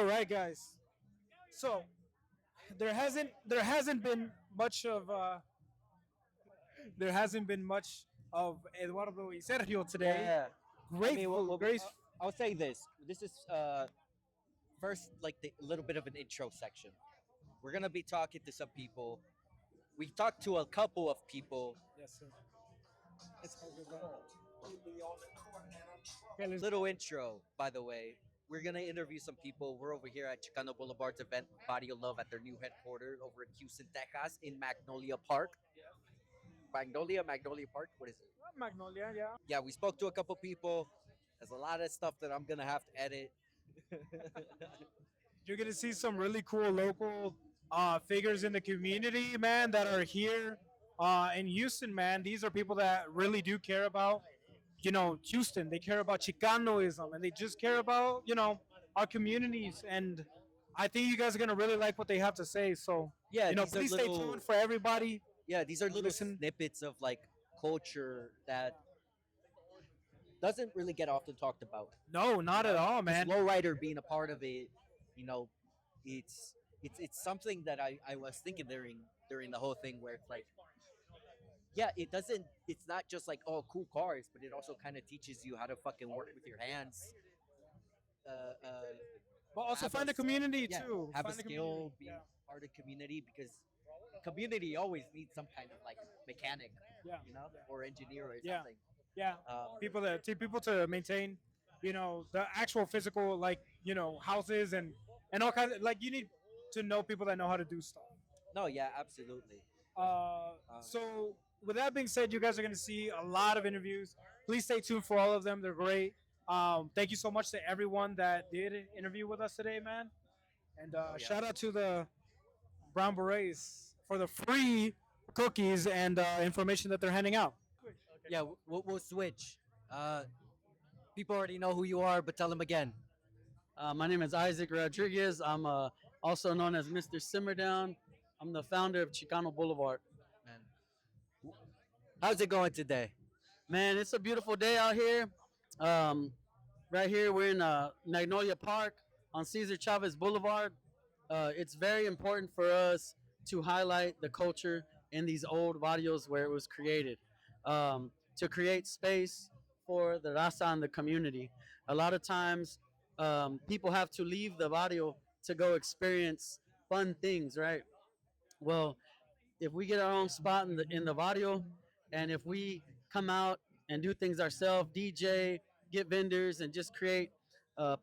All right, guys. So there hasn't been much of Eduardo y Sergio today. Yeah, I mean, Grateful, grace. I'll say this. This is first like the little bit of an intro section. We're gonna be talking to some people. We talked to a couple of people. Yes, sir. Okay, let's Little intro, by the way. We're gonna interview some people. We're over here at Chicano Boulevard's event, Body of Love, at their new headquarters over in Houston, Texas, in Magnolia Park. Magnolia Park. What is it? Magnolia, yeah. Yeah, we spoke to a couple people. There's a lot of stuff that I'm gonna have to edit. You're gonna see some really cool local figures in the community, man, that are here in Houston, man. These are people that really do care about, Houston. They care about Chicanoism, and they just care about, our communities. And I think you guys are gonna really like what they have to say. So, Yeah, these are please stay little. tuned for everybody. Yeah, these are little Listen, snippets of like culture that doesn't really get often talked about. no, You not at know, all, just man. Lowrider being a part of it. You know, it's something that I was thinking during the whole thing where it's like, yeah, it doesn't. It's not just like oh cool cars, but it also kind of teaches you how to fucking work with your hands. Uh, uh, But also have a find a community yeah, too. have a Find a community. skill, be Yeah, part of community because community always needs some kind of like mechanic, yeah, or engineer or yeah, something. yeah. Um, People to maintain, the actual physical, like, houses and all kinds of, like, you need to know people that know how to do stuff. no, yeah, absolutely. Um, So with that being said, you guys are going to see a lot of interviews. Please stay tuned for all of them. They're great. Thank you so much to everyone that did interview with us today, man. And oh yeah, shout out to the Brown Berets for the free cookies and information that they're handing out. yeah. We'll switch. People already know who you are, but tell them again. My name is Isaac Rodriguez. I'm also known as Mr. Simmerdown. I'm the founder of Chicano Boulevard. Man, how's it going today? Man, it's a beautiful day out here. Um, right here, we're in Magnolia Park on Cesar Chavez Boulevard. It's very important for us to highlight the culture in these old barrios where it was created, to create space for the raza and the community. A lot of times, people have to leave the barrio to go experience fun things, right? Well, if we get our own spot in the barrio, and if we come out and do things ourselves, DJ, get vendors, and just create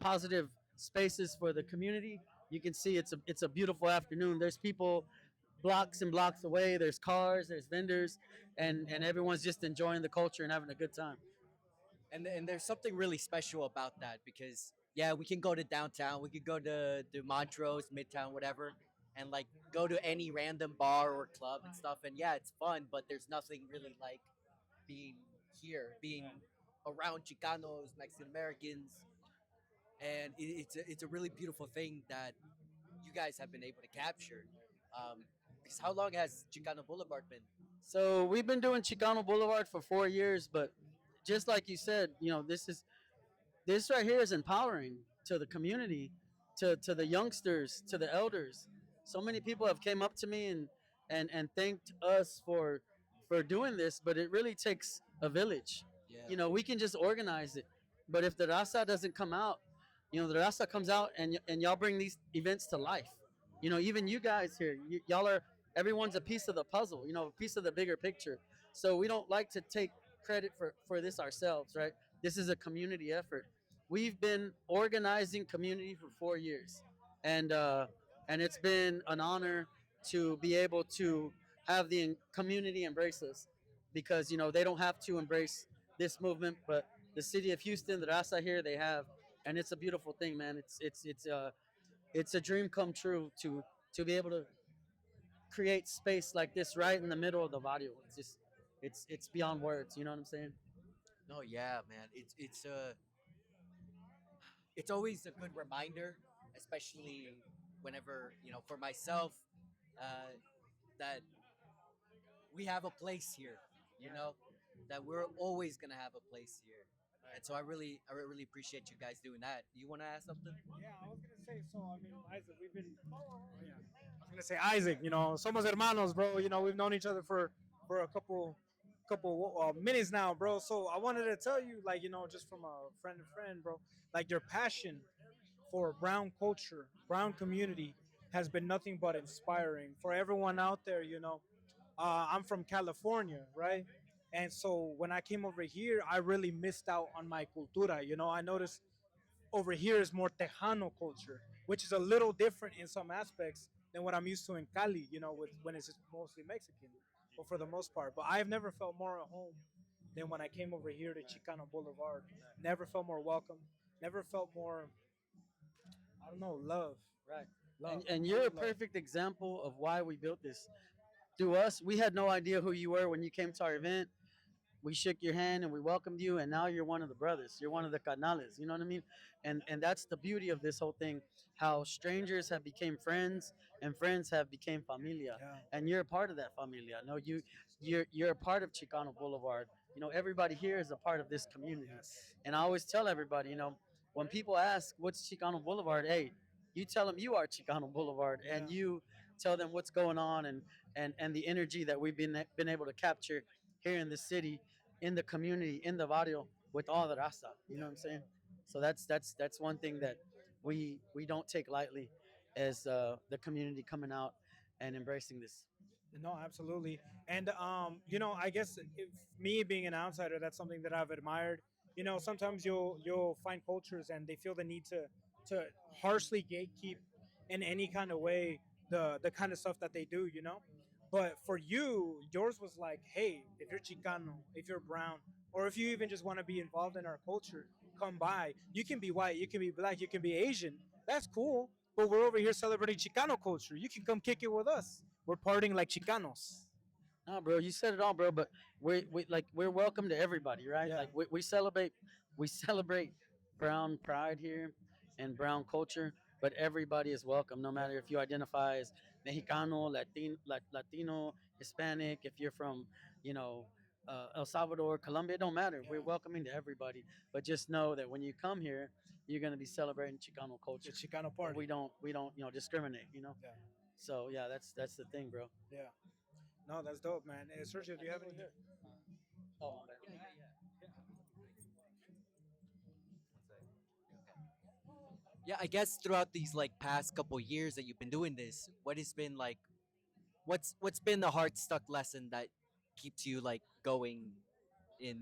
positive spaces for the community, you can see it's a beautiful afternoon. There's people blocks and blocks away. There's cars, there's vendors, and everyone's just enjoying the culture and having a good time. And there's something really special about that because yeah, we can go to downtown, we could go to Montrose, Midtown, whatever, and like go to any random bar or club and stuff. And yeah, it's fun, but there's nothing really like being here, being around Chicanos, Mexican Americans, and it's a really beautiful thing that you guys have been able to capture. Um, because how long has Chicano Boulevard been? So we've been doing Chicano Boulevard for 4 years, but just like you said, this right here is empowering to the community, to the youngsters, to the elders. So many people have came up to me and thanked us for doing this, but it really takes a village. Yeah. We can just organize it, but if the raza doesn't come out, the raza comes out and y'all bring these events to life. Even you guys here, y'all are everyone's a piece of the puzzle. A piece of the bigger picture. So we don't like to take credit for this ourselves, right? This is a community effort. We've been organizing community for 4 years, and it's been an honor to be able to have the community embrace us because they don't have to embrace this movement, but the city of Houston, the Raza here, they have, and it's a beautiful thing, man. It's a dream come true to be able to create space like this right in the middle of the barrio. It's beyond words. You know what I'm saying? No, yeah, man. It's always a good reminder, especially whenever for myself, uh, that we have a place here. You know that we're always gonna have a place here. And so I really appreciate you guys doing that. You want to ask something? Yeah, I was gonna say. So I mean, Isaac, we've been. Oh yeah, I was gonna say Isaac. You know, somos hermanos, bro. You know, we've known each other for a couple minutes now, bro. So I wanted to tell you, like, you know, just from a friend to friend, bro, like your passion for brown culture, brown community has been nothing but inspiring for everyone out there. You know, I'm from California, right? And so when I came over here, I really missed out on my cultura. You know, I noticed over here is more Tejano culture, which is a little different in some aspects than what I'm used to in Cali. You know, with when it's just mostly Mexican, but for the most part. But I've never felt more at home than when I came over here to Chicano Boulevard. Never felt more welcome. Never felt more, I don't know, love, Right. love, And you're pure a love. perfect example of why we built this. Through us, we had no idea who you were when you came to our event. We shook your hand and we welcomed you, and now you're one of the brothers. You're one of the canales. You know what I mean? And that's the beauty of this whole thing. How strangers have became friends, and friends have became familia. Yeah. And you're a part of that familia. No, you're a part of Chicano Boulevard. You know, everybody here is a part of this community. Yes. And I always tell everybody, you know, when people ask what's Chicano Boulevard, hey, you tell them you are Chicano Boulevard, Yeah. and you tell them what's going on, and the energy that we've been able to capture here in the city, in the community, in the barrio, with all the raza. You know what I'm saying? So that's one thing that we don't take lightly, as the community coming out and embracing this. No, absolutely. And you know, I guess if me being an outsider, that's something that I've admired. You know, sometimes you'll find cultures and they feel the need to harshly gatekeep in any kind of way the kind of stuff that they do. You know, but for you, yours was like, hey, if you're Chicano, if you're brown, or if you even just want to be involved in our culture, come by. You can be white, you can be black, you can be Asian. That's cool. But we're over here celebrating Chicano culture. You can come kick it with us. We're partying like Chicanos. No, bro, you said it all, bro. But we're welcome to everybody, right? Yeah. Like we celebrate brown pride here and brown culture, but everybody is welcome, no matter if you identify as Mexicano, Latino, Hispanic. If you're from, you know, El Salvador, Colombia, it don't matter. Yeah. We're welcoming to everybody. But just know that when you come here, you're gonna be celebrating Chicano The culture. Chicano But party. we don't discriminate, you know. Yeah. So yeah, that's the thing, bro. Yeah. No, that's dope, man. Sergio, do you have any? Oh my bad. Yeah, I guess throughout these like past couple years that you've been doing this, what has been like what's been the hard stuck lesson that keeps you like going in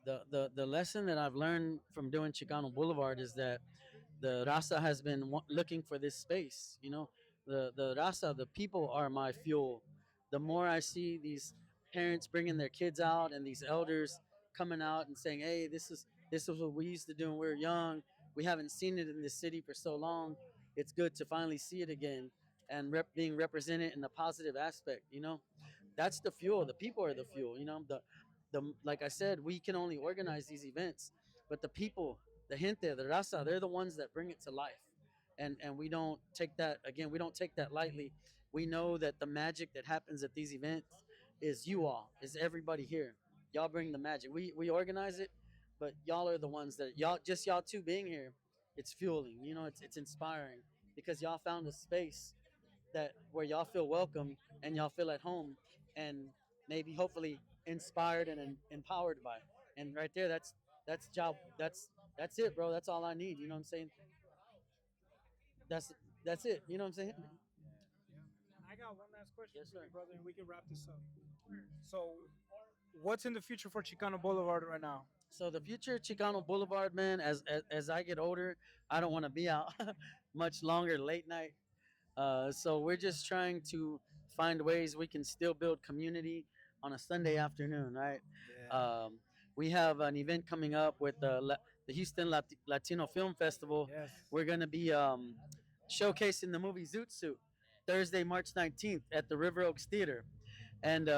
The lesson that I've learned from doing Chicano Boulevard is that the Rasa has been looking for this space. You know, the Rasa, the people are my fuel. The more I see these parents bringing their kids out and these elders coming out and saying, "Hey, this is what we used to do when we were young. We haven't seen it in this city for so long. It's good to finally see it again and being represented in a positive aspect." You know, that's the fuel. The people are the fuel. You know, the like I said, we can only organize these events, but the people, the gente, the raza, they're the ones that bring it to life. And we don't take that again. We don't take that lightly. We know that the magic that happens at these events is you all, is everybody here. Y'all bring the magic. We organize it, but y'all are the ones that y'all two being here. It's fueling. You know, it's inspiring because y'all found a space that where y'all feel welcome and y'all feel at home, and maybe hopefully inspired and empowered by. And right there, that's job. That's it, bro. That's all I need. You know what I'm saying? That's that's it. You know what I'm saying? And I got one last question Yes, for sir. you, brother, and we can wrap this up. So, what's in the future for Chicano Boulevard right now? So the future Chicano Boulevard, man. As I get older, I don't want to be out much longer late night. So we're just trying to find ways we can still build community on a Sunday afternoon, right? Yeah. Um, we have an event coming up with the Houston Latino Film Festival. Yes. We're going to be showcasing the movie Zoot Suit Thursday, March 19th at the River Oaks Theater. And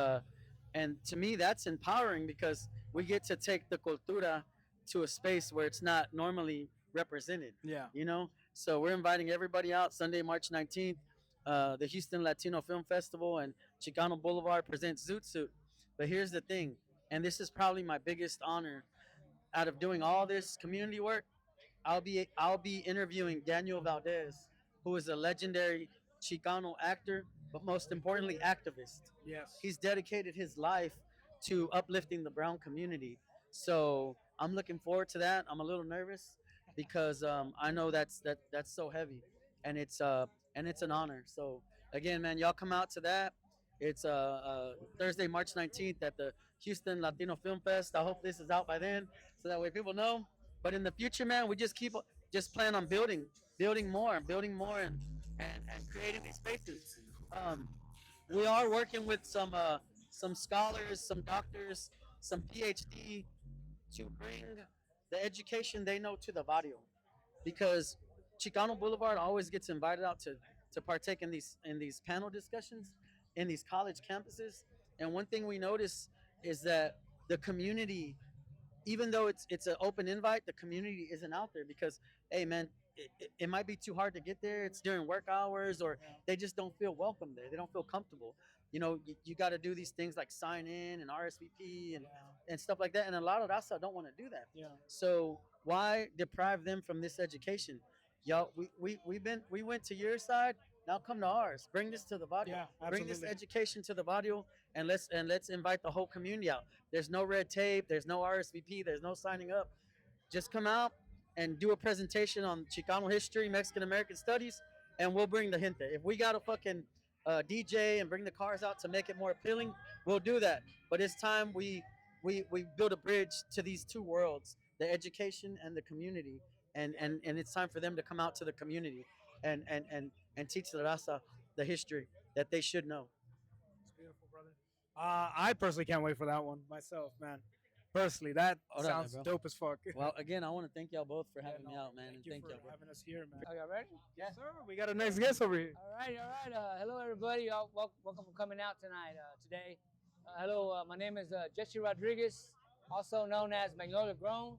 and to me, that's empowering because we get to take the cultura to a space where it's not normally represented. Yeah. You know, so we're inviting everybody out Sunday, March 19th. The Houston Latino Film Festival and Chicano Boulevard presents Zoot Suit. But here's the thing, and this is probably my biggest honor out of doing all this community work, I'll be interviewing Daniel Valdez, who is a legendary Chicano actor, but most importantly, activist. Yes. He's dedicated his life to uplifting the brown community. So I'm looking forward to that. I'm a little nervous because I know that's so heavy, and it's an honor. So again, man, y'all come out to that. It's Thursday, March 19th at the Houston Latino Film Fest. I hope this is out by then, so that way people know. But in the future, man, we just plan on building more, and creating these spaces. Um, we are working with some scholars, some doctors, some PhD to bring the education they know to the barrio, because Chicano Boulevard always gets invited out to partake in these panel discussions in these college campuses. And one thing we notice is that the community, even though it's an open invite, the community isn't out there because, hey, man, it might be too hard to get there. It's during work hours, or they just don't feel welcome there. They don't feel comfortable. You got to do these things like sign in and RSVP and stuff like that. And a lot of Raza don't want to do that. Yeah. So why deprive them from this education? Y'all, we went to your side. Now come to ours. Bring this to the barrio. Yeah, Bring this absolutely. education to the barrio, and let's invite the whole community out. There's no red tape. There's no RSVP. There's no signing up. Just come out and do a presentation on Chicano history, Mexican American studies, and we'll bring the gente. If we got to fucking DJ and bring the cars out to make it more appealing, we'll do that. But it's time we build a bridge to these two worlds, the education and the community. And it's time for them to come out to the community and teach the raza the history that they should know. It's beautiful, brother. I personally can't wait for that one myself, man. Personally, that Hold on sounds there, bro. dope as fuck. Well, again, I want to thank y'all both for Yeah, having me no, out, man. Thank And you thank for y'all, bro. having us here, man. Are y'all ready? Yes, sir. We got a next guest over here. All right, all right. Hello, everybody. Welcome for coming out tonight, today. Hello, my name is Jesse Rodriguez, also known as Magnolia Grown.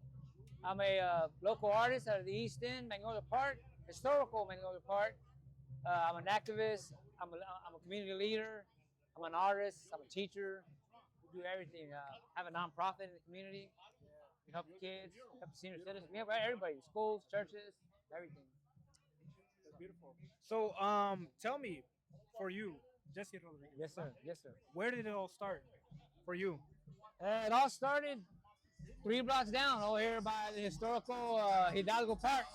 I'm a local artist out of the East End, Magnolia Park, historical Magnolia Park. I'm an activist. I'm a community leader. I'm an artist. I'm a teacher. We do everything. I have a nonprofit in the community. We help the kids, help the senior citizens. We help everybody, schools, churches, everything. That's beautiful. So, tell me, for you, Jesse Rodriguez. Yes, sir. Yes, sir. Where did it all start for you? It all started 3 blocks down over here by the historical Hidalgo Park.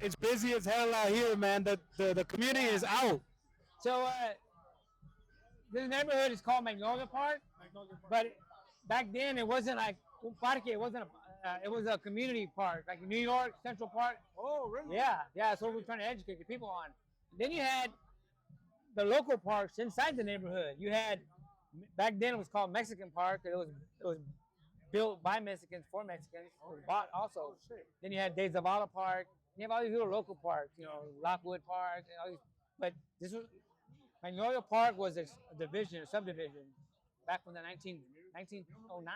It's busy as hell out here, man. The community is out. So this neighborhood is called Magnolia Park, but back then it wasn't like un parque. It wasn't it was a community park, like New York Central Park. Oh, really? Yeah, that's what we're trying to educate the people on. Then you had the local parks inside the neighborhood. You had back then it was called Mexican Park. It was built by Mexicans for Mexicans. It was bought also. Then you had De Zavala Park. You have all these little local parks. You know, Lockwood Park. And all these, but this was Magnolia Park was a division, a subdivision, back from the 1909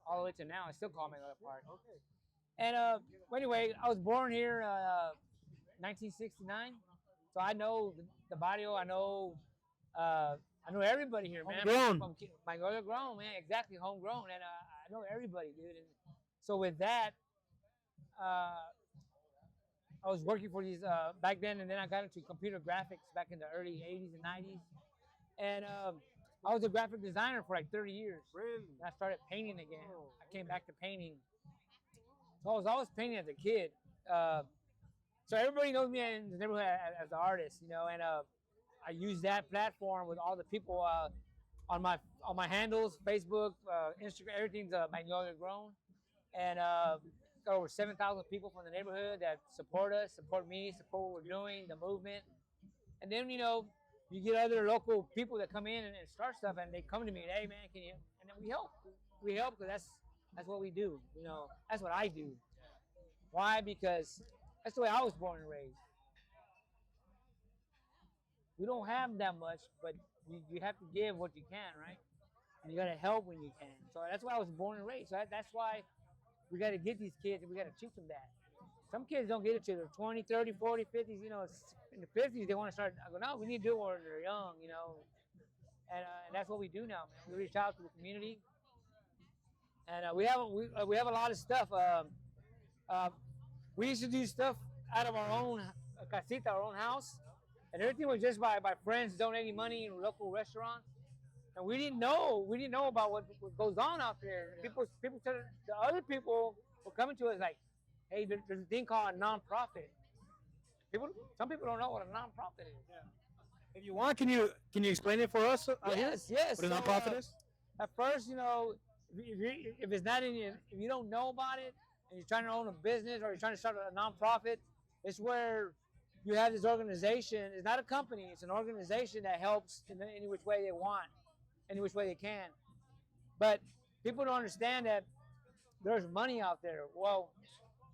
all the way to now. It's still called Magnolia Park. Okay. And well, anyway, I was born here 1969, so I know the barrio. I know everybody here, man. Homegrown. From Magnolia Grown, man. Exactly, homegrown, and I know everybody, dude. And so with that, I was working for these back then, and then I got into computer graphics back in the early 80s and 90s, and I was a graphic designer for like 30 years. Really? And I started painting again. I came back to painting. So I was always painting as a kid. So everybody knows me in the neighborhood as an artist, you know, and I use that platform with all the people on my handles, Facebook, Instagram, everything's Magnolia Grown, and got over 7,000 people from the neighborhood that support us, support me, support what we're doing, the movement, and then you know you get other local people that come in and start stuff, and they come to me, and, hey man, can you? And then we help because that's what we do, you know, that's what I do. Why? Because that's the way I was born and raised. We don't have that much, but you have to give what you can, right? And you got to help when you can. So that's why I was born and raised. So that's why we got to get these kids and we got to teach them that. Some kids don't get it till they're 20, 30, 40, 50s. You know, in the 50s, they want to start. I go, no, we need to do it when they're young, you know. And that's what we do now, man. We reach out to the community. and we have a lot of stuff. Uh, we used to do stuff out of our own casita, our own house, and everything was just by friends donating money in local restaurants. And we didn't know about what goes on out there. People said the other people were coming to us like, hey, there's a thing called a nonprofit. People, some people don't know what a nonprofit is. If you want, can you explain it for us out here? Yes, yes. What a nonprofit is? At first, if it's not in you, if you don't know about it, and you're trying to own a business or you're trying to start a nonprofit, it's where you have this organization. It's not a company; it's an organization that helps in any which way they want, any which way they can. But people don't understand that there's money out there. Well,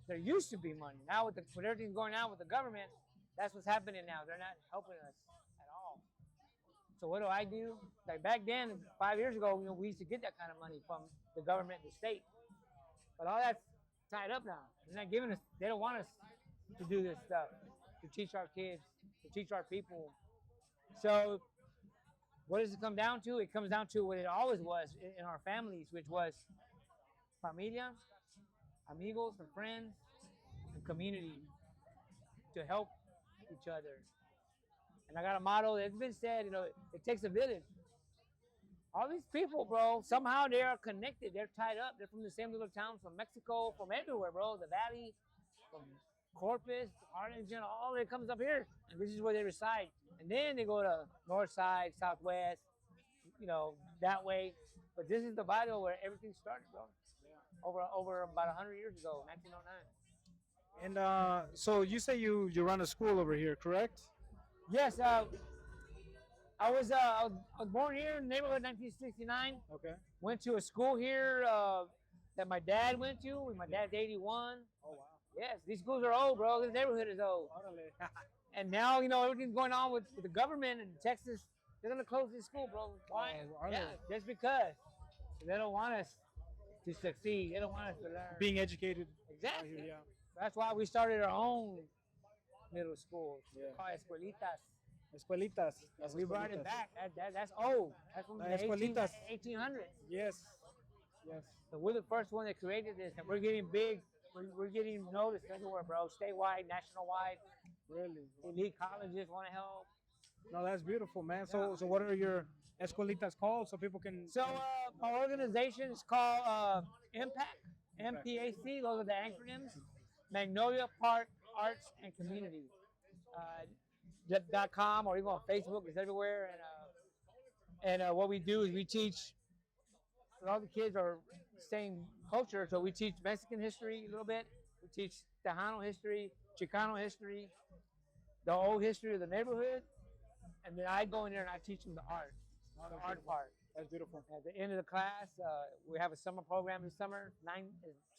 there used to be money. Now with everything going on with the government, that's what's happening now. They're not helping us at all. So what do? Like back then, 5 years ago, we used to get that kind of money from the government and the state. But all that's tied up now. They're not giving us. They don't want us to do this stuff, to teach our kids, to teach our people. So what does it come down to? It comes down to what it always was in our families, which was familia, amigos, and friends, and community to help each other. And I got a motto that's been said, it takes a village. All these people, bro, somehow they are connected. They're tied up. They're from the same little towns from Mexico, from everywhere, bro. The Valley, from Corpus, Arlington, all it comes up here. And this is where they reside. And then they go to north side, southwest, that way. But this is the barrio where everything started, bro. Over about 100 years ago, 1909. And so you say you run a school over here, correct? Yes, I was born here in the neighborhood, 1969. Okay. Went to a school here that my dad went to. My dad's 81. Oh wow. Yes, these schools are old, bro. This neighborhood is old. And now everything's going on with the government in Texas. They're gonna close this school, bro. Why? Yeah, just because they don't want us to succeed. They don't want us to learn. Being educated. Exactly. Here, yeah. That's why we started our own middle school. Yeah. Called Escuelitas. Escuelitas. Las We brought it escuelitas. back. That's old. That's from the Escuelitas. 1800s. Yes. Yes. So we're the first one that created this, and we're getting big. We're getting noticed everywhere, bro. Statewide, national-wide. Really. Elite colleges want to help. No, that's beautiful, man. So what are your escuelitas called so people can? So our organization is called Impact, MPAC. Those are the acronyms. Magnolia Park Arts and Community. .com or even on Facebook. It's everywhere. And what we do is we teach. All the kids are same culture, so we teach Mexican history a little bit. We teach Tejano history, Chicano history, the old history of the neighborhood, and then I go in there and I teach them the art, the art part. That's beautiful. At the end of the class, we have a summer program this summer,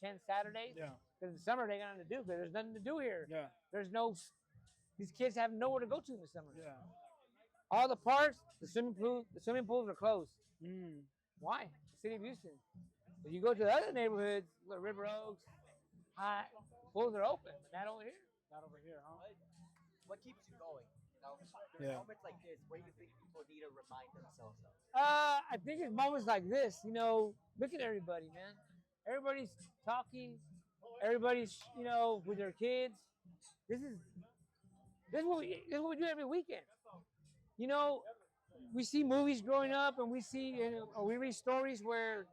10 Saturdays. Yeah. Because in the summer they got nothing to do because there's nothing to do here. Yeah. These kids have nowhere to go to in the summer. Yeah. All the parks, the swimming pools are closed. Mm. Why? The city of Houston. If you go to the other neighborhoods, like River Oaks, the pools are open, but not over here. Not over here, huh? What keeps you going? Yeah. Moments like this, where do you think people need to remind themselves of? I think it's moments like this. Look at everybody, man. Everybody's talking. Everybody's, with their kids. This is what we do every weekend. We see movies growing up, and we read stories where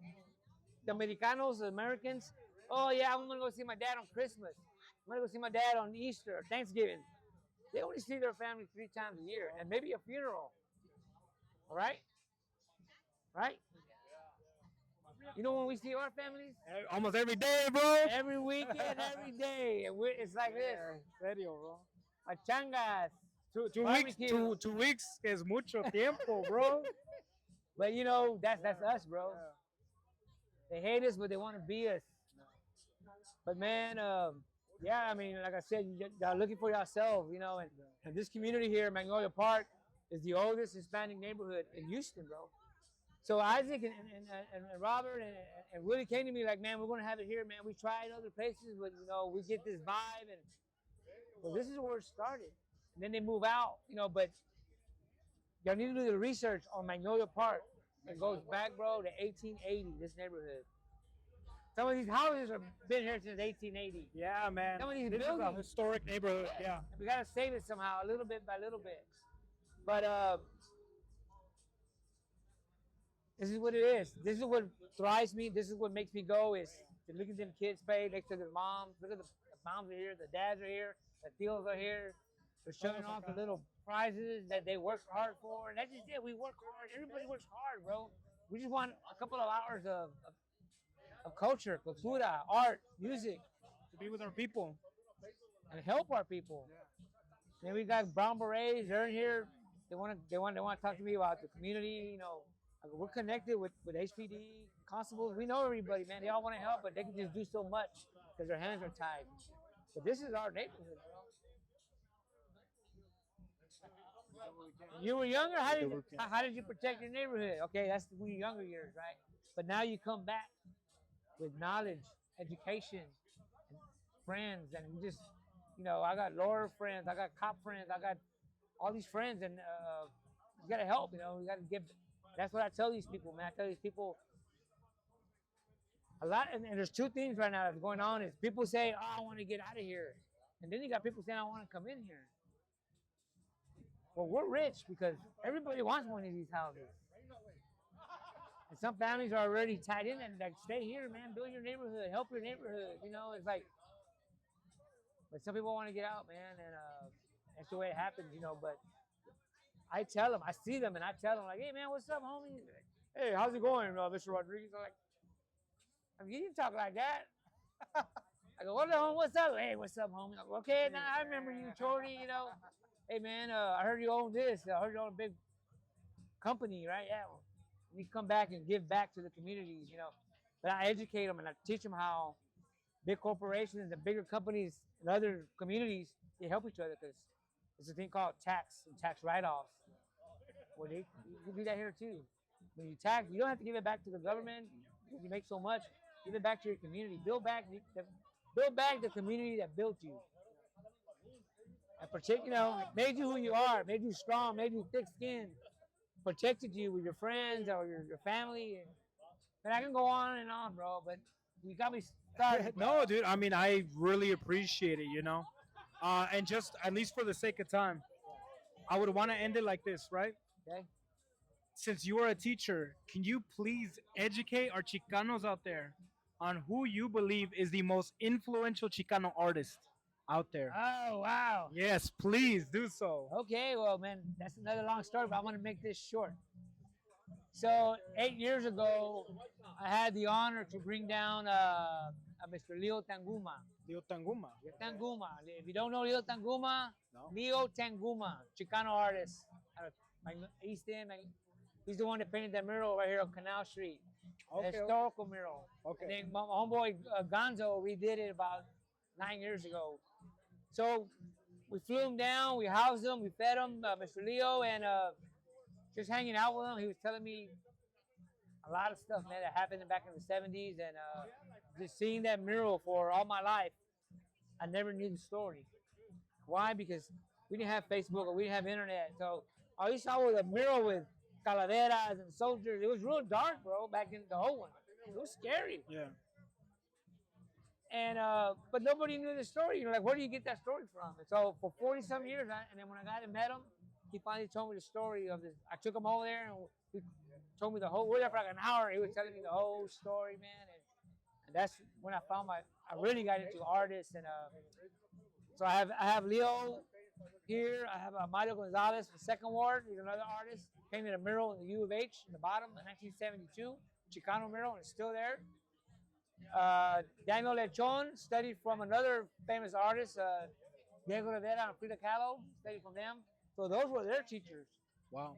the Americanos, the Americans, oh yeah, I'm gonna go see my dad on Christmas. I'm gonna go see my dad on Easter or Thanksgiving. They only see their family 3 times a year, and maybe a funeral. All right? Right? When we see our families? Almost every day, bro. Every weekend, every day. And it's like this. Serio, bro. Machangas. 2 weeks. 2 weeks is mucho tiempo, bro. But that's us, bro. They hate us, but they want to be us. But man, like I said, y'all looking for yourself, and this community here, Magnolia Park, is the oldest Hispanic neighborhood in Houston, bro. So Isaac and Robert and Willie came to me like, man, we're gonna have it here, man. We tried other places, but we get this vibe, and this is where it started. And then they move out, but y'all need to do the research on Magnolia Park. It goes back, bro, to 1880, this neighborhood. Some of these houses have been here since 1880. Yeah, man. Some of these This is a buildings, historic neighborhood. Yeah. we gotta save it somehow, a little bit by little bit. But this is what it is. This is what thrives me. This is what makes me go. Is to look at them kids play next to their moms. Look at the moms are here, the dads are here, the tios are here. They're showing off the little prizes that they worked hard for. And that's just it. We work hard. Everybody works hard, bro. We just want a couple of hours of culture, cultura, art, music, To be with our people. and help our people. Then we got brown berets. They're in here. They want to talk to me about the community. You know, we're connected with HPD constables. We know everybody, man. They all want to help, but they can just do so much because their hands are tied. But this is our neighborhood, bro. You were younger. How did you protect your neighborhood? Okay, that's the younger years, right? But now you come back with knowledge, education, and friends, and you just, you know, I got lawyer friends, I got cop friends, I got all these friends, and you gotta help. You know, you gotta give. That's what I tell these people, man. I tell these people a lot, and there's two things right now that's going on. Is people say, "Oh, I want to get out of here," and then you got people saying, "I want to come in here." Well, we're rich because everybody wants one of these houses. And some families are already tied in and like, stay here, man, build your neighborhood, help your neighborhood. You know, it's like, but some people want to get out, man, and that's the way it happens, you know. But I tell them, I see them, and I tell them, like, hey, man, what's up, homie? Hey, how's it going, Mr. Rodriguez? I'm like, I mean, you didn't talk like that. I go, what's up? Hey, what's up, homie? I go, okay, now I remember you, Chorty, you know. Hey, man, I heard you own this. I heard you own a big company, right? Yeah. Well, we come back and give back to the communities, you know. But I educate them and I teach them how big corporations and bigger companies and other communities, they help each other because there's a thing called tax and tax write-offs. Well, you do that here too. When you tax, you don't have to give it back to the government. You make so much, give it back to your community. Build back the community that built you. And protect, you know, made you who you are, made you strong, made you thick-skinned, protected you with your friends or your family. And I can go on and on, bro, but you got me started. No, dude. I mean, I really appreciate it. You know, and just at least for the sake of time, I would want to end it like this, right? Okay. Since you are a teacher, can you please educate our Chicanos out there on who you believe is the most influential Chicano artist out there? Oh, wow. Yes, please do so. Okay, well, man, that's another long story, but I want to make this short. So 8 years ago, I had the honor to bring down Mr. Leo Tanguma. Leo Tanguma. Leo Tanguma. If you don't know Leo Tanguma, No. Leo Tanguma, Chicano artist out of East End. He's the one that painted that mural right here on Canal Street. Okay. Historical mural. Okay. And then my homeboy Gonzo redid it about 9 years ago. So we flew him down, we housed him, we fed him, Mr. Leo, and just hanging out with him. He was telling me a lot of stuff, man, that happened back in the 70s, and just seeing that mural for all my life, I never knew the story. Why? Because we didn't have Facebook or we didn't have internet. So all you saw was a mural with calaveras and soldiers. It was real dark, bro, back in the whole one. It was scary. Yeah. And but nobody knew the story. You're like, where do you get that story from? And so for 40-some years, and then when I got and met him, he finally told me the story of this. I took him over there and he told me the whole. We were there for like an hour. He was telling me the whole story, man. And that's when I found I really got into artists. And so I have Leo here. I have Mario Gonzalez from Second Ward. He's another artist. Painted a mural in the U of H in the bottom in 1972. Chicano mural, and it's still there. Daniel Lechon studied from another famous artist, Diego Rivera and Frida Kahlo, studied from them. So those were their teachers. Wow.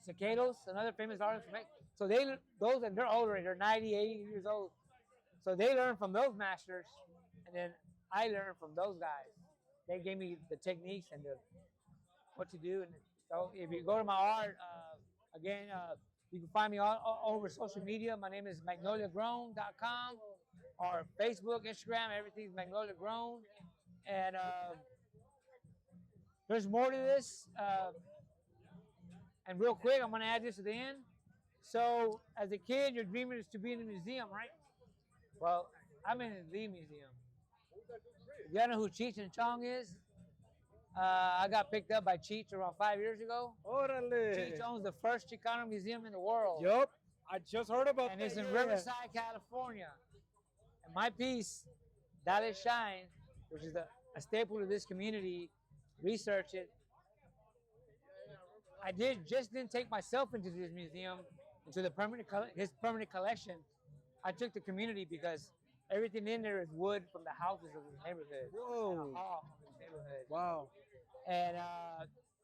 Cicados, another famous artist. So and they're older, they're 90, 80 years old. So they learned from those masters, and then I learned from those guys. They gave me the techniques and what to do. And so if you go to my art, again, you can find me all over social media. My name is magnoliagrown.com or Facebook, Instagram, everything's Magnolia Grown. And there's more to this. And real quick, I'm going to add this at the end. So as a kid, your dream is to be in a museum, right? Well, I'm in the museum. You all know who Cheech and Chong is? I got picked up by Cheech around 5 years ago. Órale. Cheech owns the first Chicano museum in the world. Yup. I just heard about And that. it's in yeah. Riverside, California. And my piece, Dale Shine, which is a staple of this community, research it. I didn't take myself into this museum, into the his permanent collection. I took the community because everything in there is wood from the houses of this neighborhood. Whoa. Of this neighborhood. Wow. And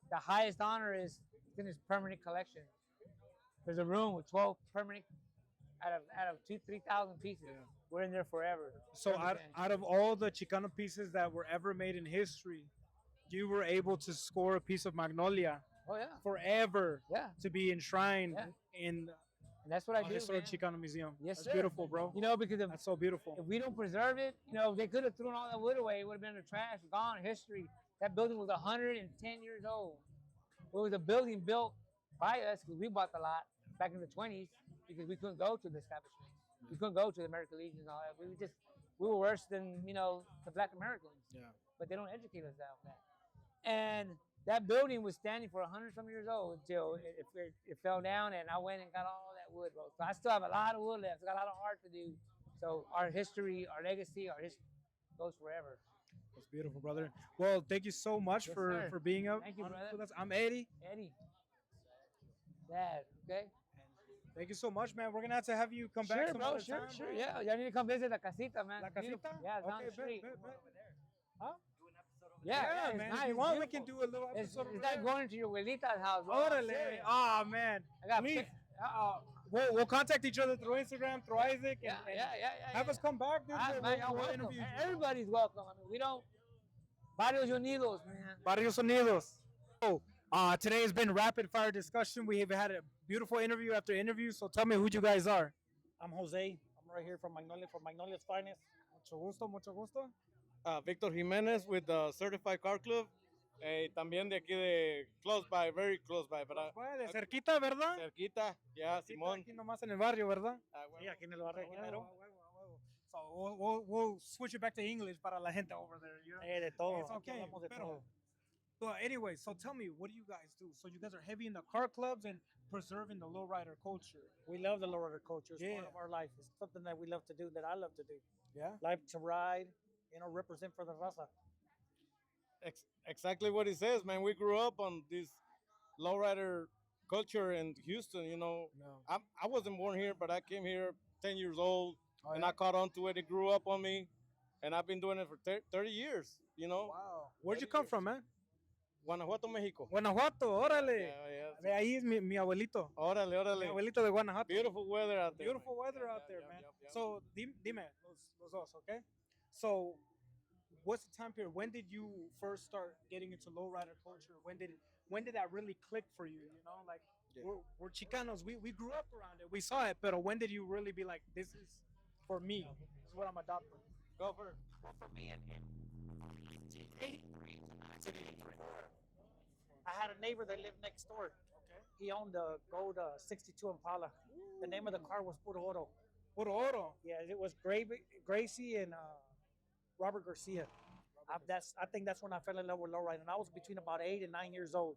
the highest honor is in his permanent collection. There's a room with 12 permanent out of 3,000 pieces. Yeah. We're in there forever. So out of all the Chicano pieces that were ever made in history, you were able to score a piece of Magnolia Oh yeah, forever yeah. to be enshrined Yeah. in And that's what I a do, historic man. Chicano museum. Yes, That's sir. beautiful, bro. You know, because That's so beautiful. if we don't preserve it, they could have thrown all that wood away. It would have been in the trash, gone, history. That building was 110 years old. It was a building built by us because we bought the lot back in the 20s because we couldn't go to the establishments. We couldn't go to the American Legion and all that. We were worse than, the Black Americans. Yeah. But they don't educate us about that. And that building was standing for 100-some years old until it fell down, and I went and got all that wood, bro. So I still have a lot of wood left. I got a lot of art to do. So our history, our legacy, our history goes forever. That's beautiful, brother. Well, thank you so much Yes, for sir. being up. Thank you, brother. with us. I'm Eddie. Eddie. Dad, okay? Thank you so much, man. We're gonna have to have you come back Sure, some bro, other sure, time, sure. bro. Yeah, y'all need to come visit La Casita, man. La It's beautiful. Casita? Yeah, it's down Okay, the street. bet. Huh? Yeah, it's man. nice. If you It's want, we beautiful. can do a little It's episode over like there. going into your abuelita's house, bro. I'm Órale. serious. Ah, man. I got Please. Uh-oh. We'll contact each other through Instagram, through Isaac, and, Yeah. have us come back, dude. Ah, man, y'all We'll welcome. interview you. Everybody's welcome. I mean, we don't. Barrios Unidos, man. Barrios Unidos. So, today has been rapid fire discussion. We have had a beautiful interview after interview. So tell me who you guys are. I'm Jose. I'm right here from Magnolia, from Magnolia's finest. Mucho gusto. Víctor Jiménez with the Certified Car Club. También de aquí de close by, very close by, ¿verdad? De cerquita, ¿verdad? Cerquita, ya, Simón. Aquí nomás en el barrio, ¿verdad? Sí, aquí en el barrio. aquí mero. So we'll switch it back to English para la gente over there. You know? De todo. It's Aquí okay. hablamos de Pero, todo. but anyway, so tell me, what do you guys do? So you guys are heavy in the car clubs and preserving the lowrider culture. We love the lowrider culture. It's Yeah. part of our life. It's something that we love to do, that I love to do. Yeah. Life to ride, represent for the raza. Exactly what he says, man. We grew up on this lowrider culture in Houston, No. I wasn't born here, but I came here 10 years old, Oh, and yeah? I caught on to it. It grew up on me, and I've been doing it for 30 years, Wow. Where'd you come from, man? Guanajuato, Mexico. Guanajuato, órale. Yeah. De ahí es mi abuelito. Órale, Mi órale. abuelito de Guanajuato. Beautiful weather out there. Beautiful man. weather Yeah, out yeah, there, yeah, man. yeah. So, dime, los dos, okay? So, what's the time period? When did you first start getting into lowrider culture? When did that really click for you? Like Yeah. we're Chicanos. We grew up around it. We saw it, but when did you really be like, this is for me? This is what I'm adopting. Go for it. I had a neighbor that lived next door. Okay. He owned a gold 62 Impala. The name of the car was Puro Oro. Puro oro. Yeah, it was Gracie and Robert Garcia. I think that's when I fell in love with lowrider, and I was between about 8 and 9 years old.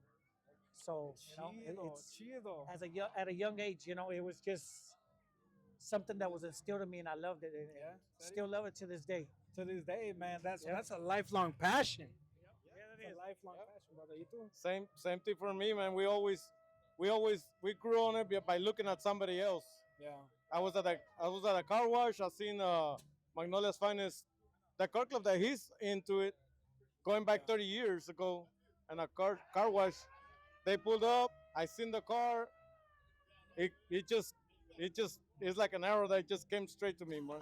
So it's Chido. at a young age, it was just something that was instilled in me, and I loved it, and Yeah. still love it to this day. To this day, man, that's Yeah. a lifelong passion. Yeah, It's a lifelong passion, brother. You too? Same thing for me, man. We grew on it by looking at somebody else. Yeah. I was at a car wash. I seen Magnolia's finest, the car club that he's into it, going back 30 years ago, and a car wash. They pulled up. I seen the car. It just it's like an arrow that just came straight to me, man.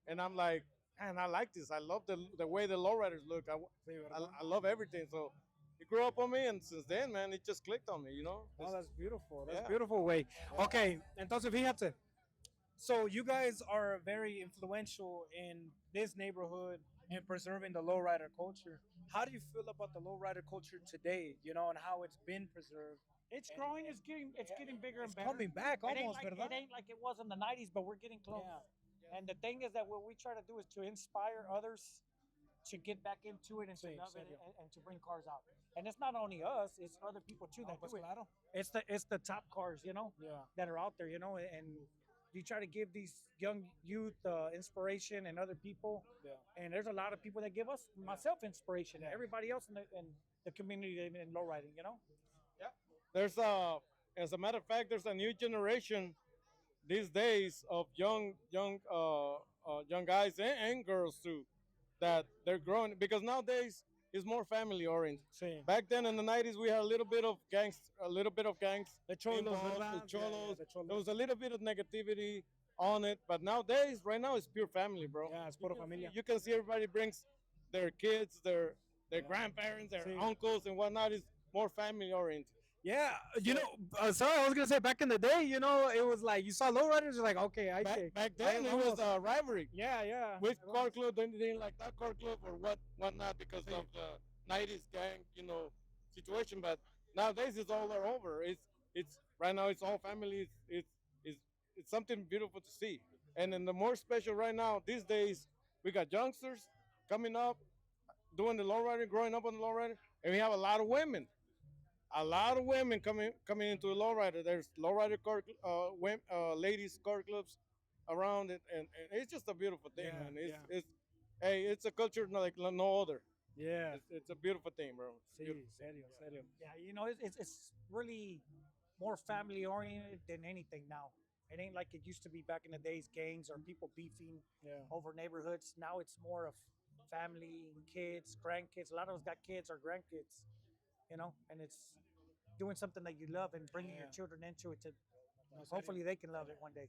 And I'm like, man, I like this. I love the way the lowriders look. I love everything. So it grew up on me, and since then, man, it just clicked on me. Oh, that's beautiful. That's Yeah. beautiful way. Okay, entonces fíjate. So you guys are very influential in this neighborhood in preserving the lowrider culture. How do you feel about the lowrider culture today? And how it's been preserved. It's growing. It's getting bigger It's and better. coming back It ain't almost, like, ¿verdad? it ain't like it was in the '90s, but we're getting close. And the thing is that what we try to do is to inspire others to get back into it and to Sí, love it serio. and to bring cars out. And it's not only us; it's other people too that do it. It's the top cars, Yeah. that are out there, and you try to give these young youth inspiration and other people. Yeah. And there's a lot of people that give us, myself, inspiration. Yeah. Everybody else in the community in lowriding. There's as a matter of fact, there's a new generation these days of young guys and girls too that they're growing because nowadays it's more family oriented. Sí. Back then in the 90s, we had a little bit of gangs, The cholos, involved, ¿verdad? the cholos. The cholos. There was a little bit of negativity on it, but nowadays, right now, it's pure family, bro. Yeah, it's puro familia. You can see everybody brings their kids, their grandparents, their Sí. uncles, and whatnot. It's more family oriented. Yeah, sorry, I was gonna say back in the day, it was like you saw lowriders, you're like, okay, I take. Back then, it was a rivalry. Yeah, yeah. Which car club didn't like that car club or whatnot because of the 90s gang, situation. But nowadays it's all over. It's right now it's all family. It's something beautiful to see. And then the more special right now these days, we got youngsters coming up, doing the lowrider, growing up on the lowrider, and we have a lot of women coming into the lowrider. There's lowrider ladies car clubs around it, and it's just a beautiful thing, Yeah, man. yeah. It's a culture like no other. Yeah. It's a beautiful thing, bro. It's Sí, beautiful. serio, serio. Yeah, it's really more family oriented than anything now. It ain't like it used to be back in the days, gangs or people beefing Yeah. over neighborhoods. Now it's more of family, kids, grandkids. A lot of us got kids or grandkids, and it's doing something that you love and bringing your Yeah. children into it to No, serio. hopefully they can love it one day.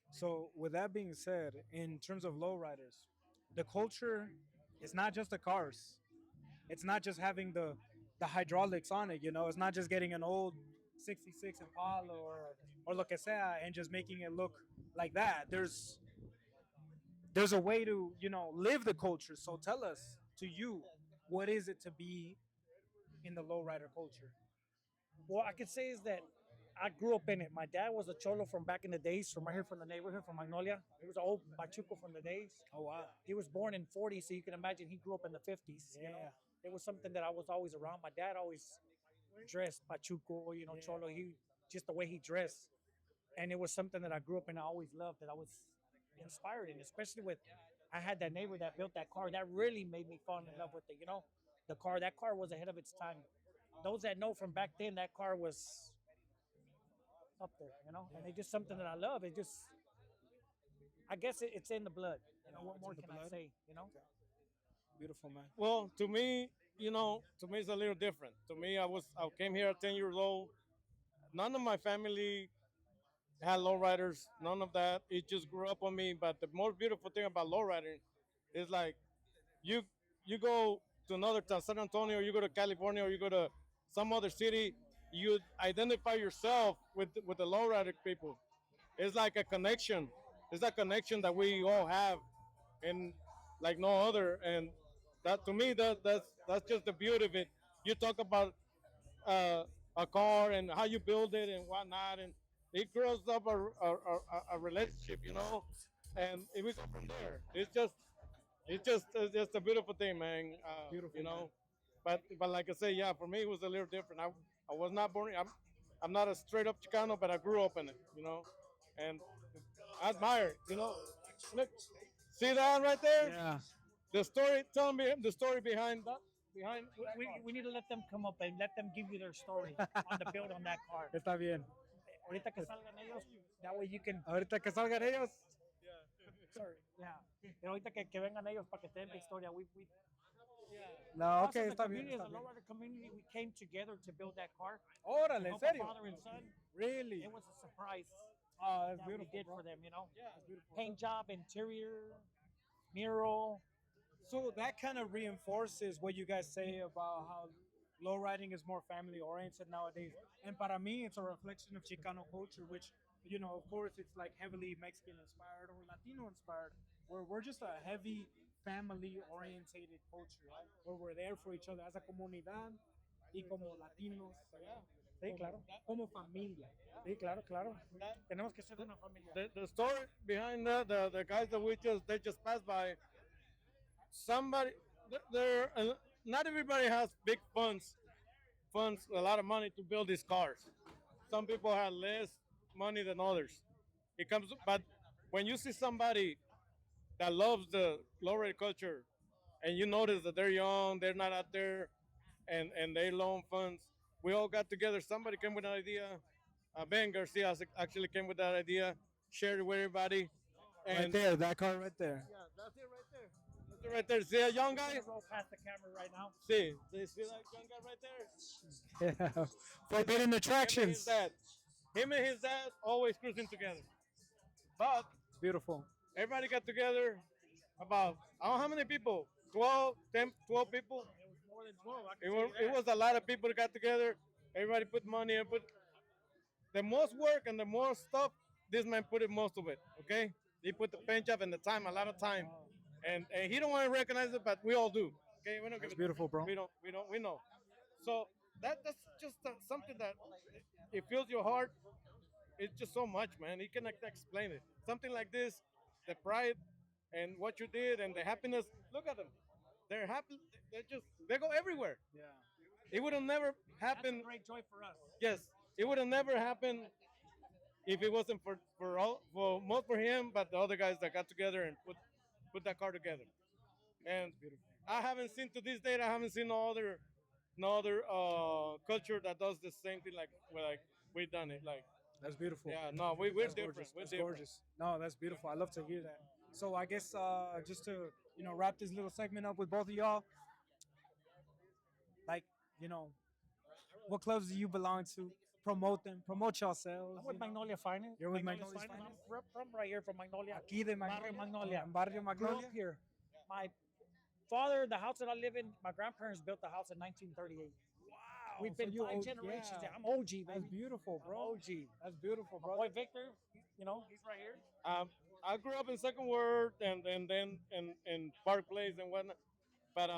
So, with that being said, in terms of lowriders, the culture is not just the cars. It's not just having the hydraulics on it. It's not just getting an old '66 Impala or lo que sea and just making it look like that. There's a way to live the culture. So tell us, to you, what is it to be in the lowrider culture? What I can say is that I grew up in it. My dad was a cholo from back in the days, from right here from the neighborhood, from Magnolia. He was an old Pachuco from the days. Oh wow. He was born in '40, so you can imagine he grew up in the '50s. Yeah. It was something that I was always around. My dad always dressed Pachuco, cholo. He just the way he dressed, and it was something that I grew up in. I always loved. That I was inspired in, especially with. I had that neighbor that built that car. That really made me fall in love with it. The car. That car was ahead of its time. Those that know from back then, that car was up there. And it's just something that I love. It just, I guess it's in the blood. What It's more in the can I blood? say? Beautiful, man. Well, to me, it's a little different. To me, I came here at 10 years old. None of my family had lowriders. None of that. It just grew up on me. But the most beautiful thing about lowriding is like you you go to another town, San Antonio, or you go to California, or you go to some other city. You identify yourself with the lowrider people. It's like a connection. It's a connection that we all have, and like no other. And that to me, that's just the beauty of it. You talk about uh, a car and how you build it and whatnot, and it grows up a relationship, and we go from there. It's just a beautiful thing, man. Beautiful, man. But like I say, yeah, for me it was a little different. I was not born. I'm not a straight up Chicano, but I grew up in it, and I admire it. Look, see that right there? Yeah. The story. Tell me the story behind that. Behind. We need to let them come up and let them give you their story on the build on that car. Está bien. Ahorita que salgan ellos, that way you can. Ahorita que salgan ellos. Sorry, yeah. Pero ahorita que vengan ellos para que te den la historia. No, Us okay, as a está bien. community, as Está a bien. lowrider community, we came together to build that car. Órale, en Help a serio. father and son. Really? It was a surprise Oh, that's that we beautiful. did bro. for them. That's beautiful. Paint job, interior, mural. So that kind of reinforces what you guys say about how low riding is more family oriented nowadays. And para mí, it's a reflection of Chicano culture, which, of course, it's like heavily Mexican inspired or Latino inspired, where we're just a heavy family orientated culture, right? Where we're there for each other as a comunidad y como Latinos. Sí, claro. como familia. Sí, claro, claro. That- Tenemos que ser una familia. the story behind that, the guys that they just passed by, somebody, there, not everybody has big funds, a lot of money to build these cars. Some people have less money than others. It comes, but when you see somebody that loves the lowrider culture, and you notice that they're young, they're not out there, and they loan funds. We all got together. Somebody came with an idea. Ben Garcia actually came with that idea, shared it with everybody, Right and there, that car right there. yeah, that's it right there. That's it right there. See a young guy? Roll past the camera right now. See that young guy right there? Yeah. Forbidden Him and his attractions. dad. Him and his dad always cruising together. But It's beautiful. everybody got together. About, I don't know how many people, 12, 10, 12 people. It was more than 12. I can It tell was, you it that. was a lot of people that got together. Everybody put money and put the most work and the more stuff. This man put it most of it. Okay, he put the paint job and the time, a lot of time, and he don't want to recognize it, but we all do. Okay, we don't That's give it. beautiful, bro. We know. So that's just something that it fills your heart. It's just so much, man. You cannot explain it. Something like this, the pride and what you did and the happiness. Look at them. They're happy. They go everywhere. Yeah. It would have never That's a happened. great joy for us. Yes, it would have never happened if it wasn't for most for him, but the other guys that got together and put that car together. And I haven't seen to this date. I haven't seen no other culture that does the same thing like we done it. Like That's beautiful. yeah, no, we're That's different. gorgeous. We're That's different. gorgeous. No, that's beautiful. I love to hear that. So I guess just to wrap this little segment up with both of y'all, like what clubs do you belong to? Promote them. Promote yourselves. I'm with Magnolia Finance. You're with Magnolia's Magnolia's I'm Finest? from right here from Magnolia. Aquí de Barrio Magnolia. Barrio Grew Magnolia. up here. My father, the house that I live in, my grandparents built the house in 1938. Wow. We've so been you five old- generations yeah. there. I'm OG, baby. That's beautiful, bro. OG. That's beautiful, My bro. boy Victor, he's right here. I grew up in Second Ward and then in Park Place and whatnot, but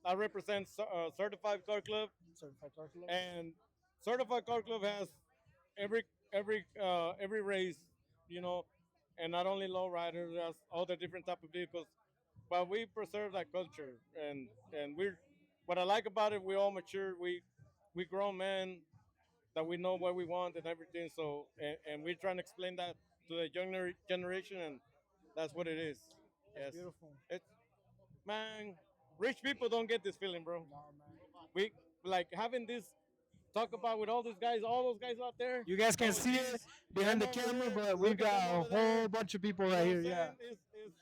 I represent Certified Car Club, Certified car club. and Certified Car Club has every race, you know, and not only low riders, there's all the different type of vehicles, but we preserve that culture, and we're what I like about it, we all mature, we grown men that we know what we want and everything, so and we're trying to explain that to the younger generation, and that's what it is. That's Yes, beautiful. it's man, rich people don't get this feeling, bro. No, man. We like having this talk about with all those guys out there. You guys can Oh, see geez, it behind the them over camera, there, but we've look at got them a over there. whole bunch of people You know right what here. I'm Yeah. saying?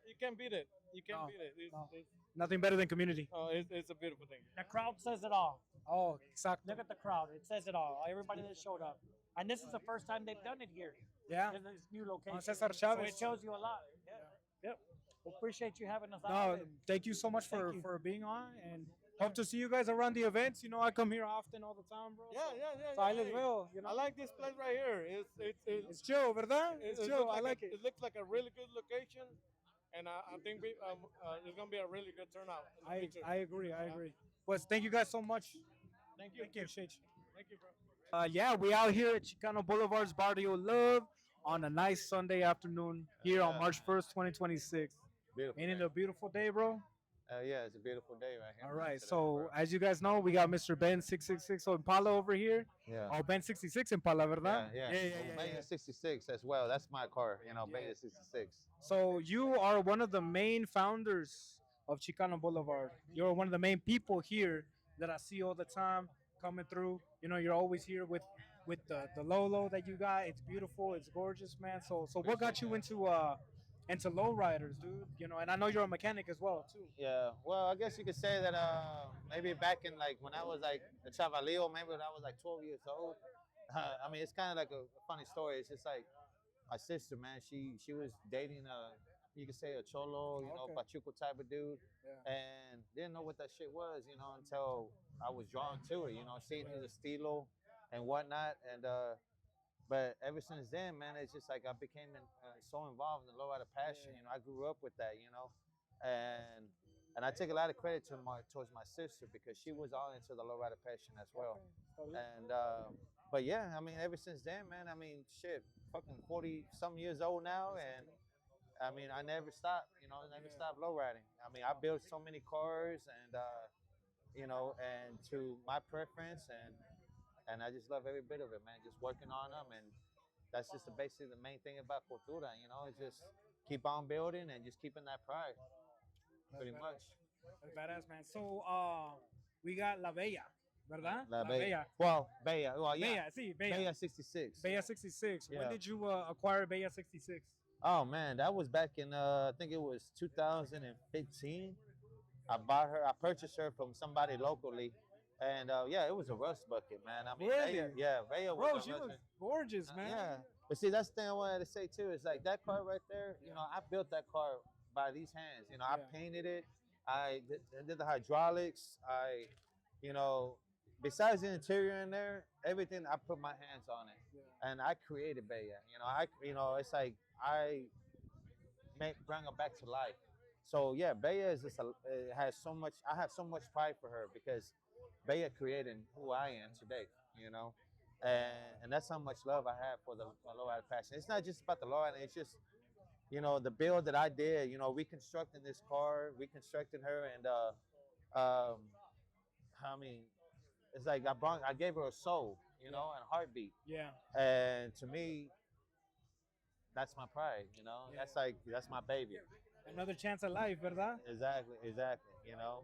You can't beat it. You can't No, beat it. no. Nothing better than community. It's a beautiful thing. The crowd says it all. Oh, exactly. Look at the crowd. It says it all. Everybody that showed up. And this is the first time they've done it here. Yeah. In this new location. On Cesar So Chavez. it shows you a lot. Yeah. Yep. Well, appreciate you having us No, out. And thank you so much Thank for, you. for being on, and hope to see you guys around the events. I come here often all the time, bro. Yeah, yeah. So I les Hey, veo, I like this place right here. It's chill, ¿verdad? It's chill. looks I like It it. looks like a really good location, and I think it's gonna be a really good turnout. In the I future. I agree. I agree. Pues thank you guys so much. Thank you. Appreciate you. Thank you, bro. Yeah, we out here at Chicano Boulevard's Barrio Love on a nice Sunday afternoon here on March 1st, 2026. Beautiful. Ain't it day. a beautiful day, bro? Yeah, it's a beautiful day right here. All man. right. Today, So bro. as you guys know, we got Mr. Ben 666 Impala over here. yeah. Oh, Ben 66 Impala, Yeah, ¿verdad? yeah. Yeah. Beta 66 as well. That's my car, Beta 66. So you are one of the main founders of Chicano Boulevard. You're one of the main people here that I see all the time coming through. You're always here with the Lolo that you got. It's beautiful. It's gorgeous, man. So what got you into lowriders, dude? And I know you're a mechanic as well too. Yeah. Well, I guess you could say that maybe back in when I was like a chavalillo, maybe when I was like 12 years old. I mean, it's kind of like a funny story. It's just like my sister, man. She was dating you could say a cholo, Okay. pachuco type of dude, Yeah. and didn't know what that shit was, until I was drawn to it, seeing his estilo and whatnot, and but ever since then, man, it's just like I became so involved in low rider passion. Yeah. I grew up with that, and and I take a lot of credit towards my sister because she was all into the lowrider passion as well. And but yeah, I mean, ever since then, man, I mean, shit, fucking 40 some years old now, and I mean, I never stopped, you know, never stopped lowriding. I mean, I built so many cars, and you know, and to my preference, and I just love every bit of it, man. Just working on them, and that's just basically the main thing about cultura, you know, it's just keep on building and just keeping that pride, pretty much. That's badass, man. So, we got La Bella, ¿verdad? La La Bella. Bella. Well, Bella. Well, yeah. Bella, sí, Bella. Bella 66. Bella 66. When Yeah. did you acquire Bella 66? Oh man, that was back in I think it was 2015. I bought her. I purchased her from somebody locally, and yeah, it was a rust bucket, man. I mean, Really? Bella Bro, was she a was rust. gorgeous, man. Yeah, but see, that's the thing I wanted to say too. Is like that car right there. You know, I built that car by these hands. You know, I Yeah. painted it. I did the hydraulics. You know, besides the interior in there, everything I put my hands on it, and I created Bella. You know, it's like I bring her back to life. So yeah, Bella is just has so much. I have so much pride for her because Bella created who I am today. You know, and that's how much love I have for the lowrider passion. It's not just about the lowrider. It's just you know the build that I did. You know, reconstructing this car, reconstructing her, and I mean, it's like I gave her a soul. You know, and heartbeat. Yeah. And to me, that's my pride. You know, that's my baby. Another chance at life, ¿verdad? Exactly, exactly. You know.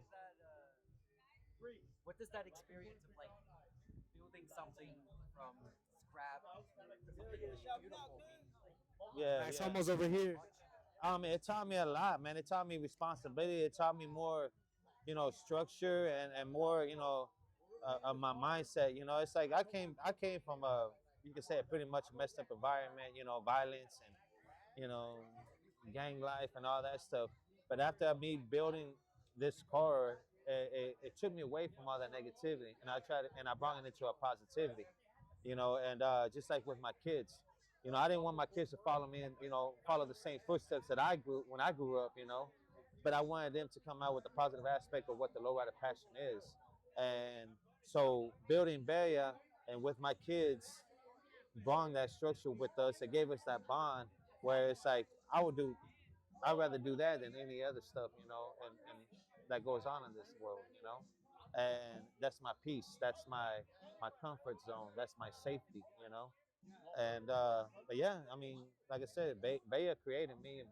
What does that experience of like building something from scrap to something beautiful mean? Yeah, Max yeah. almost over here. It taught me a lot, man. It taught me responsibility. It taught me more, you know, structure and more, you know, of my mindset. You know, it's like I came from you could say a pretty much messed up environment. You know, violence and you know, gang life and all that stuff. But after me building this car, it took me away from all that negativity, and I brought it into a positivity, you know. And just like with my kids, you know, I didn't want my kids to follow me and you know follow the same footsteps that I grew when I grew up, you know. But I wanted them to come out with the positive aspect of what the lowrider passion is, and so building Barrio and with my kids, bond that structure with us. It gave us that bond where it's like I'd rather do that than any other stuff, you know, and that goes on in this world, you know. And that's my peace. That's my comfort zone. That's my safety, you know. And but yeah, I mean, like I said, Baya created me and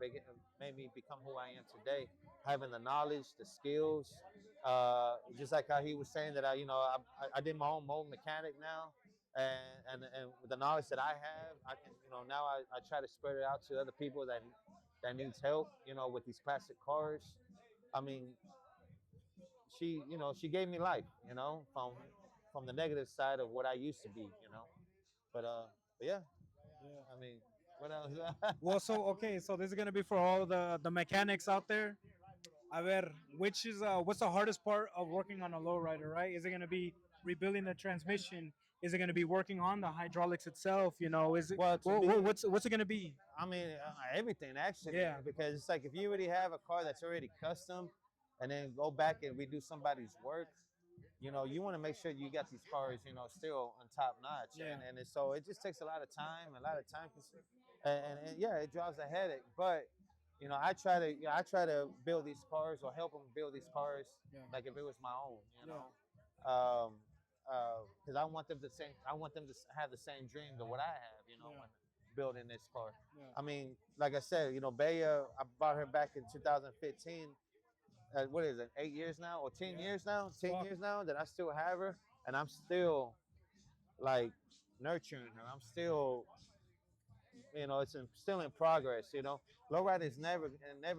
made me become who I am today. Having the knowledge, the skills, just like how he was saying that you know, I did my own mold mechanic now, and with the knowledge that I have, I can, you know, now I try to spread it out to other people that needs help, you know, with these classic cars. I mean, you know, she gave me life, you know, from the negative side of what I used to be, you know. But yeah, I mean, what else? Well, so okay, so this is gonna be for all the mechanics out there. A ver, which is what's the hardest part of working on a lowrider, right? Is it gonna be rebuilding the transmission? Is it gonna be working on the hydraulics itself? You know, is it Well, to me, what's it gonna be? I mean, everything actually. Yeah. Because it's like if you already have a car that's already custom, and then go back and redo somebody's work, you know, you want to make sure you got these cars, you know, still on top notch. Yeah. So it just takes a lot of time, and yeah, it drives a headache. But you know, I try to build these cars or help them build these cars like if it was my own, you know. Because I want them to have the same dreams of what I have, you know, when building this car. I mean, like I said, you know, Baya, I bought her back in 2015. What is it, 8 years now or 10 years now? 10 years now that I still have her, and I'm still like nurturing her. I'm still, you know, still in progress. You know, lowrider is never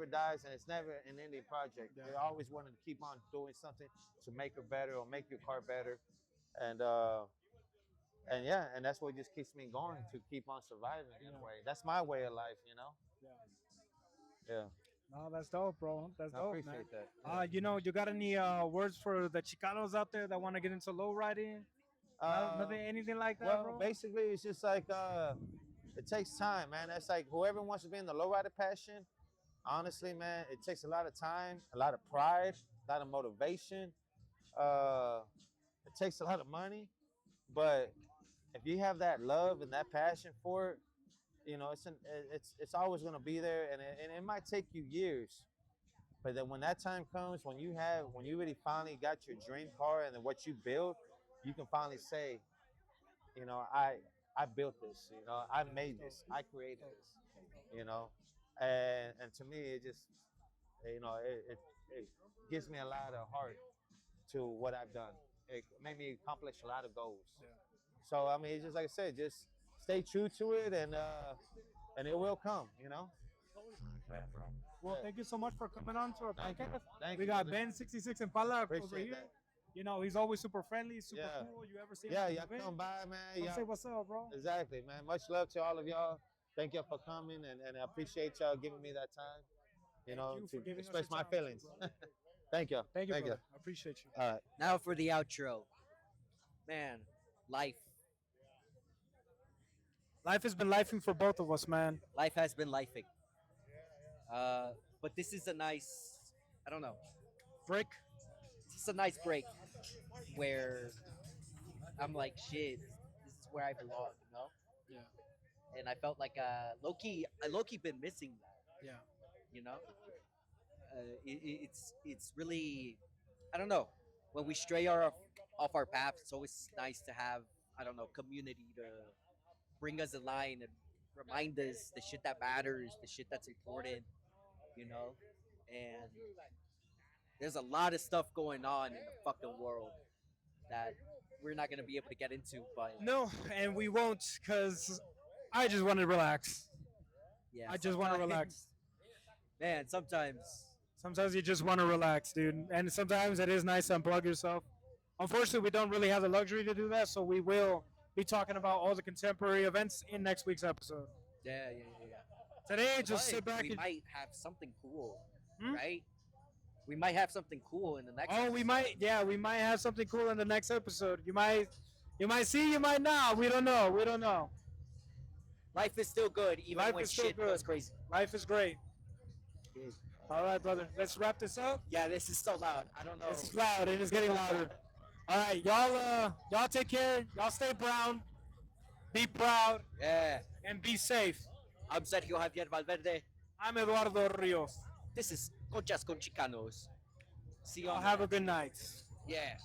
dies, and it's never an ending project. They always wanted to keep on doing something to make her better or make your car better, and yeah, and that's what just keeps me going to keep on surviving in a way. That's my way of life, you know. Yeah. No, that's dope, bro. That's I dope, appreciate man. that. You know, you got any words for the Chicanos out there that want to get into low riding? Nothing, anything like that, Well, bro? basically, it's just like it takes time, man. That's like whoever wants to be in the lowrider passion, honestly, man, it takes a lot of time, a lot of pride, a lot of motivation. Uh, it takes a lot of money, but if you have that love and that passion for it, it's always gonna be there, and it might take you years. But then when that time comes, when you really finally got your dream car and then what you build, you can finally say, you know, I built this, I made this, I created this, you know, and to me it just, it gives me a lot of heart to what I've done. It made me accomplish a lot of goals. So I mean, it's just like I said, just stay true to it, and it will come, Well, thank you so much for coming on to our Thank you. podcast. Thank We you, got brother. Ben 66 and Pala over Appreciate here. that. You know, he's always super friendly, super Yeah. cool. You ever see him? Yeah, at an y'all event, come by, man. come Y'all, say what's up, bro. exactly, man. Much love to all of y'all. Thank y'all for coming, and I appreciate y'all giving me that time, Thank you for to giving us express your my time too, feelings. bro. Thank y'all. Thank you, brother. I appreciate you. All right. Now for the outro. Man, life. Life has been lifing for both of us, man. Life has been lifing. But this is a nice, I don't know, Break. this is a nice break where I'm like, shit, this is where I belong, Yeah. And I felt like I low key been missing that, Yeah. you know. It's really, I don't know, when we stray off our path, it's always nice to have, I don't know, community to bring us in line and remind us the shit that matters, the shit that's important, you know. And there's a lot of stuff going on in the fucking world that we're not gonna be able to get into, but No, and we won't, cause I just want to relax. yeah, I just want to sometimes- relax. Man, sometimes Sometimes you just want to relax, dude. And sometimes it is nice to unplug yourself. Unfortunately, we don't really have the luxury to do that, so we will be talking about all the contemporary events in next week's episode. yeah. Today, just But sit back we and. might have something cool, Hmm? right? We might have something cool in the next. Oh, we episode. might. Yeah, we might have something cool in the next episode. You might see, you might not. We don't know. We don't know. Life is still good, even Life when is still shit good. goes crazy. Life is great. All right, brother. Let's wrap this up. Yeah, this is so loud. I don't know. It's loud. It is getting louder. All right, y'all take care. Y'all stay brown. Be proud Yeah. and be safe. I'm Sergio Javier Valverde. I'm Eduardo Rios. This is Conchas Con Chicanos. See you Y'all on have the a good next. night. Yeah.